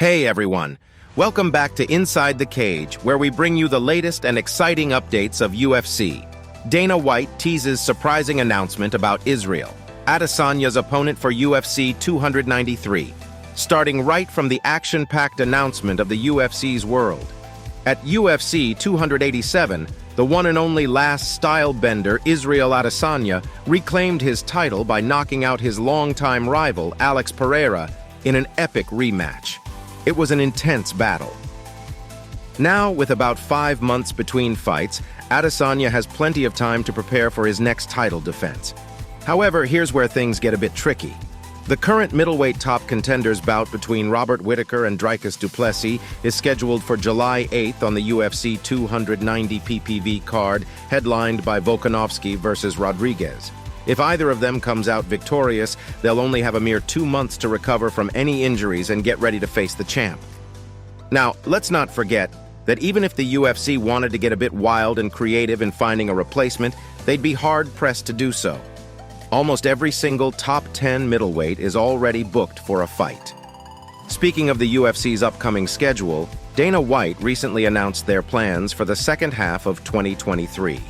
Hey everyone, welcome back to Inside the Cage, where we bring you the latest and exciting updates of UFC. Dana White teases surprising announcement about Israel, Adesanya's opponent for UFC 293, starting right from the action-packed announcement of the UFC's world. At UFC 287, the one and only last style-bender Israel Adesanya reclaimed his title by knocking out his longtime rival Alex Pereira in an epic rematch. It was an intense battle. Now, with about 5 months between fights, Adesanya has plenty of time to prepare for his next title defense. However, here's where things get a bit tricky. The current middleweight top contenders bout between Robert Whittaker and Dricus du Plessis is scheduled for July 8th on the UFC 290 PPV card, headlined by Volkanovski versus Rodriguez. If either of them comes out victorious, they'll only have a mere 2 months to recover from any injuries and get ready to face the champ. Now, let's not forget that even if the UFC wanted to get a bit wild and creative in finding a replacement, they'd be hard-pressed to do so. Almost every single top 10 middleweight is already booked for a fight. Speaking of the UFC's upcoming schedule, Dana White recently announced their plans for the second half of 2023.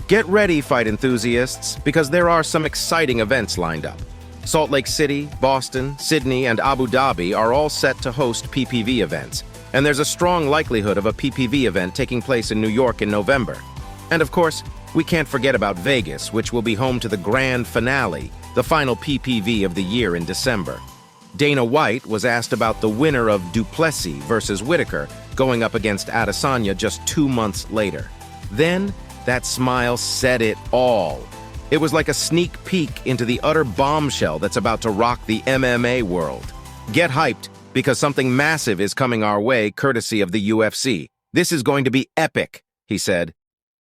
Get ready, fight enthusiasts, because there are some exciting events lined up. Salt Lake City, Boston, Sydney, and Abu Dhabi are all set to host PPV events, and there's a strong likelihood of a PPV event taking place in New York in November. And of course, we can't forget about Vegas, which will be home to the grand finale, the final PPV of the year in December. Dana White was asked about the winner of du Plessis versus Whittaker going up against Adesanya just 2 months later. Then, that smile said it all. It was like a sneak peek into the utter bombshell that's about to rock the MMA world. Get hyped, because something massive is coming our way courtesy of the UFC. This is going to be epic, he said.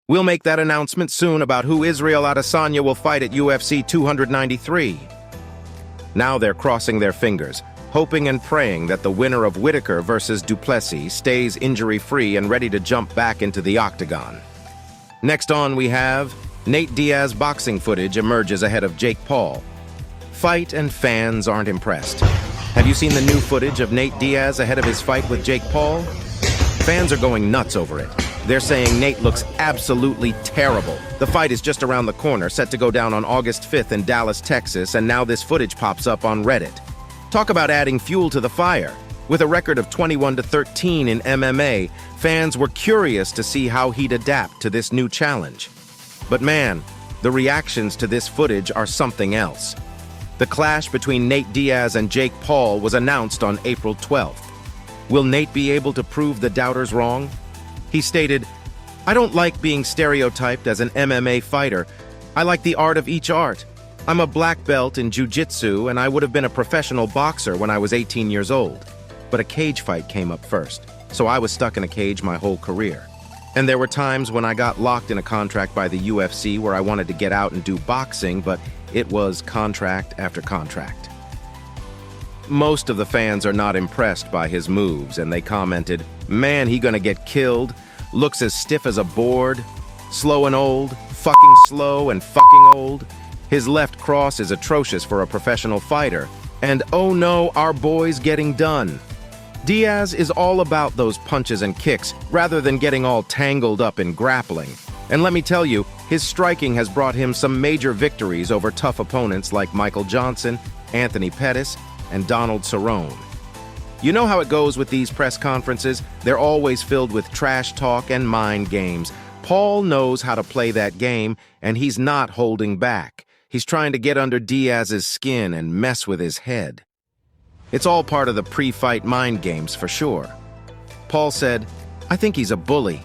We'll make that announcement soon about who Israel Adesanya will fight at UFC 293. Now they're crossing their fingers, hoping and praying that the winner of Whittaker versus du Plessis stays injury-free and ready to jump back into the octagon. Next on we have Nate Diaz boxing footage emerges ahead of Jake Paul. Fight and fans aren't impressed. Have you seen the new footage of Nate Diaz ahead of his fight with Jake Paul? Fans are going nuts over it. They're saying Nate looks absolutely terrible. The fight is just around the corner, set to go down on August 5th in Dallas, Texas, and now this footage pops up on Reddit. Talk about adding fuel to the fire. With a record of 21-13 in MMA, fans were curious to see how he'd adapt to this new challenge. But man, the reactions to this footage are something else. The clash between Nate Diaz and Jake Paul was announced on April 12th. Will Nate be able to prove the doubters wrong? He stated, "I don't like being stereotyped as an MMA fighter. I like the art of each art. I'm a black belt in jiu-jitsu, and I would have been a professional boxer when I was 18 years old. But a cage fight came up first, so I was stuck in a cage my whole career. And there were times when I got locked in a contract by the UFC where I wanted to get out and do boxing, but it was contract after contract." Most of the fans are not impressed by his moves, and they commented, "Man, he gonna get killed, looks as stiff as a board, slow and old, fucking slow and fucking old. His left cross is atrocious for a professional fighter, and oh no, our boy's getting done." Diaz is all about those punches and kicks, rather than getting all tangled up in grappling. And let me tell you, his striking has brought him some major victories over tough opponents like Michael Johnson, Anthony Pettis, and Donald Cerrone. You know how it goes with these press conferences? They're always filled with trash talk and mind games. Paul knows how to play that game, and he's not holding back. He's trying to get under Diaz's skin and mess with his head. It's all part of the pre-fight mind games for sure. Paul said, "I think he's a bully.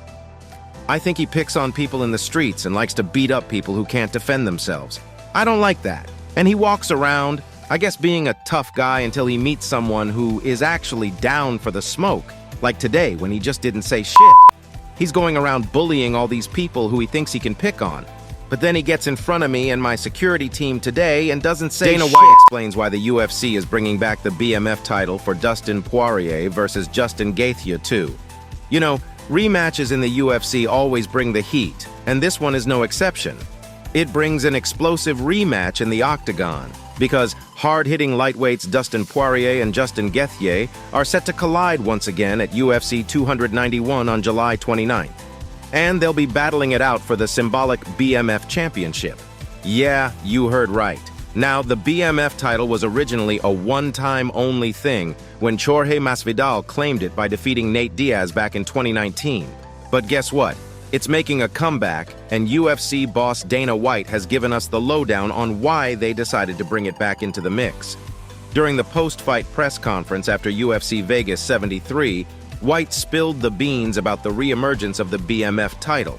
I think he picks on people in the streets and likes to beat up people who can't defend themselves. I don't like that. And he walks around, I guess, being a tough guy until he meets someone who is actually down for the smoke, like today when he just didn't say shit. He's going around bullying all these people who he thinks he can pick on. But then he gets in front of me and my security team today and doesn't say shit." Dana White explains why the UFC is bringing back the BMF title for Dustin Poirier versus Justin Gaethje too. You know, rematches in the UFC always bring the heat, and this one is no exception. It brings an explosive rematch in the octagon. because hard-hitting lightweights Dustin Poirier and Justin Gaethje are set to collide once again at UFC 291 on July 29th. And they'll be battling it out for the symbolic BMF championship. Yeah, you heard right. Now, the BMF title was originally a one-time only thing when Jorge Masvidal claimed it by defeating Nate Diaz back in 2019. But guess what? It's making a comeback, and UFC boss Dana White has given us the lowdown on why they decided to bring it back into the mix. During the post-fight press conference after UFC Vegas 73, White spilled the beans about the reemergence of the BMF title.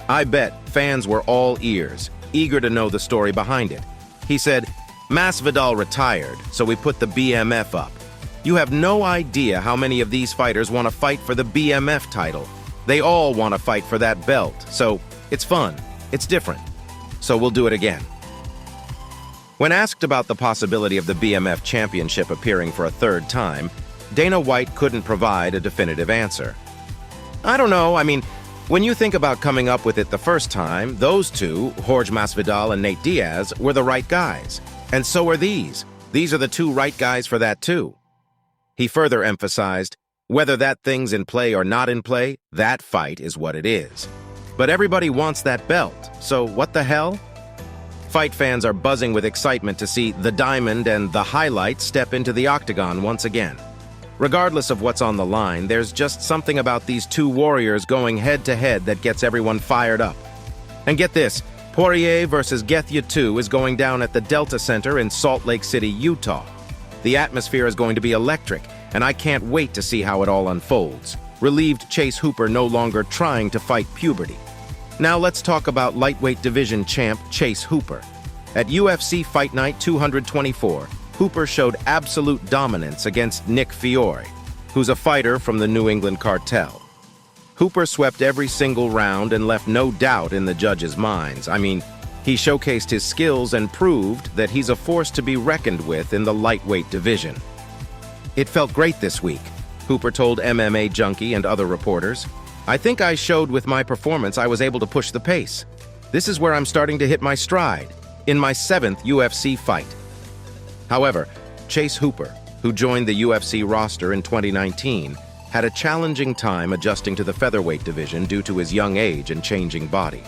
I bet fans were all ears, eager to know the story behind it. He said, "Masvidal retired, so we put the BMF up. You have no idea how many of these fighters want to fight for the BMF title. They all want to fight for that belt, so it's fun, it's different. So we'll do it again." When asked about the possibility of the BMF championship appearing for a third time, Dana White couldn't provide a definitive answer. "I don't know, when you think about coming up with it the first time, those two, Jorge Masvidal and Nate Diaz, were the right guys. And so are these. These are the two right guys for that too." He further emphasized, "Whether that thing's in play or not in play, that fight is what it is. But everybody wants that belt, so what the hell?" Fight fans are buzzing with excitement to see the Diamond and the Highlight step into the octagon once again. Regardless of what's on the line, there's just something about these two warriors going head-to-head that gets everyone fired up. And get this, Poirier versus Gaethje 2 is going down at the Delta Center in Salt Lake City, Utah. The atmosphere is going to be electric, and I can't wait to see how it all unfolds. Relieved Chase Hooper no longer trying to fight puberty. Now let's talk about lightweight division champ Chase Hooper. At UFC Fight Night 224, Hooper showed absolute dominance against Nick Fiore, who's a fighter from the New England cartel. Hooper swept every single round and left no doubt in the judges' minds. He showcased his skills and proved that he's a force to be reckoned with in the lightweight division. "It felt great this week," Hooper told MMA Junkie and other reporters. "I think I showed with my performance I was able to push the pace. This is where I'm starting to hit my stride, in my 7th UFC fight." However, Chase Hooper, who joined the UFC roster in 2019, had a challenging time adjusting to the featherweight division due to his young age and changing body.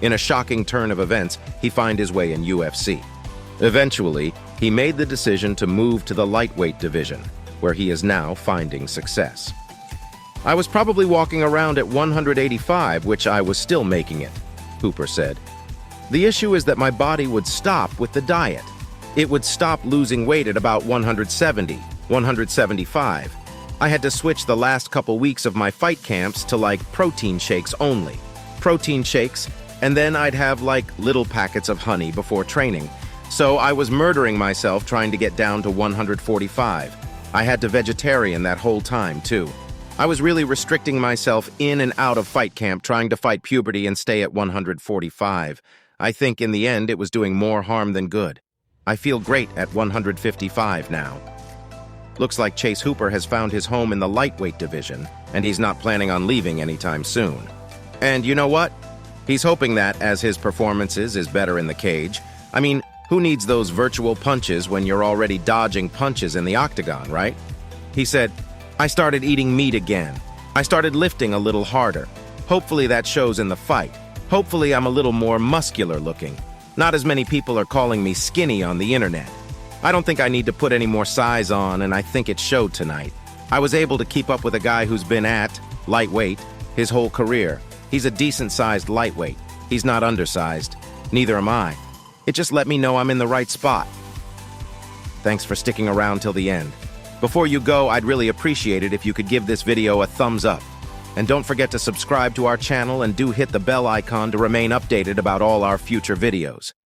In a shocking turn of events, he found his way in UFC. Eventually, he made the decision to move to the lightweight division, where he is now finding success. "I was probably walking around at 185, which I was still making it," Hooper said. "The issue is that my body would stop with the diet. It would stop losing weight at about 170, 175. I had to switch the last couple weeks of my fight camps to protein shakes only. Protein shakes, and then I'd have little packets of honey before training. So I was murdering myself trying to get down to 145. I had to vegetarian that whole time, too. I was really restricting myself in and out of fight camp trying to fight puberty and stay at 145. I think in the end it was doing more harm than good. I feel great at 155 now." Looks like Chase Hooper has found his home in the lightweight division, and he's not planning on leaving anytime soon. And you know what? He's hoping that, as his performances is better in the cage, who needs those virtual punches when you're already dodging punches in the octagon, right? He said, "I started eating meat again. I started lifting a little harder. Hopefully that shows in the fight. Hopefully I'm a little more muscular looking. Not as many people are calling me skinny on the internet. I don't think I need to put any more size on, and I think it showed tonight. I was able to keep up with a guy who's been at lightweight his whole career. He's a decent-sized lightweight. He's not undersized. Neither am I. It just let me know I'm in the right spot." Thanks for sticking around till the end. Before you go, I'd really appreciate it if you could give this video a thumbs up. And don't forget to subscribe to our channel and do hit the bell icon to remain updated about all our future videos.